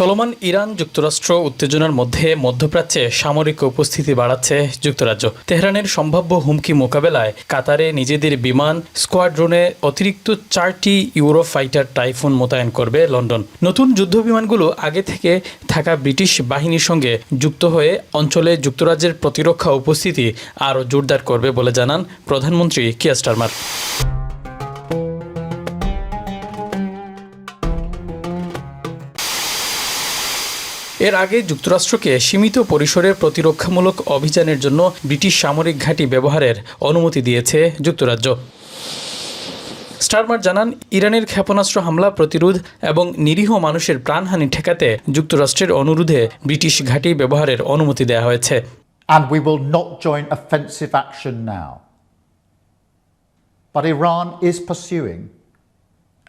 চলমান ইরান যুক্তরাষ্ট্র উত্তেজনার মধ্যে মধ্যপ্রাচ্যে সামরিক উপস্থিতি বাড়াচ্ছে যুক্তরাজ্য। তেহরানের সম্ভাব্য হুমকি মোকাবেলায় কাতারে নিজেদের বিমান স্কোয়াড্রনে অতিরিক্ত 4টি ইউরো ফাইটার টাইফুন মোতায়েন করবে লন্ডন। নতুন যুদ্ধবিমানগুলো আগে থেকে থাকা ব্রিটিশ বাহিনীর সঙ্গে যুক্ত হয়ে অঞ্চলে যুক্তরাজ্যের প্রতিরক্ষা উপস্থিতি আরও জোরদার করবে বলে জানান প্রধানমন্ত্রী কিয়ার স্টারমার। এর আগে যুক্তরাষ্ট্রকে সীমিত পরিসরের প্রতিরক্ষামূলক অভিযানের জন্য ব্রিটিশ সামরিক ঘাঁটি ব্যবহারের অনুমতি দিয়েছে যুক্তরাজ্য। স্টারমার জানান, ইরানের ক্ষেপণাস্ত্র হামলা প্রতিরোধ এবং নিরীহ মানুষের প্রাণহানি ঠেকাতে যুক্তরাষ্ট্রের অনুরোধে ব্রিটিশ ঘাঁটি ব্যবহারের অনুমতি দেওয়া হয়েছে। And we will not join offensive action now. But Iran is pursuing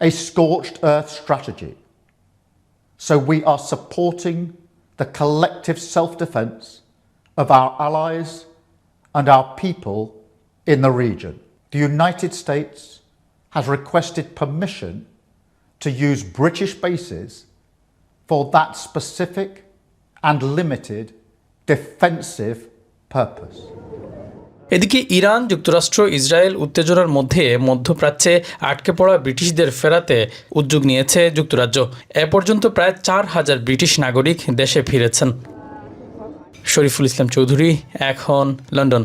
a scorched earth strategy. So we are supporting the collective self-defense of our allies and our people in the region. The United States has requested permission to use British bases for that specific and limited defensive purpose. এদিকে Iran যুক্তরাষ্ট্র Israel উত্তেজনার মধ্যে মধ্যপ্রাচ্যে আটকে পড়া ব্রিটিশদের ফেরাতে উদ্যোগ নিয়েছে যুক্তরাজ্য। এ পর্যন্ত প্রায় 4,000 ব্রিটিশ নাগরিক দেশে ফিরেছেন। শরীফুল ইসলাম চৌধুরী, এখন লন্ডন।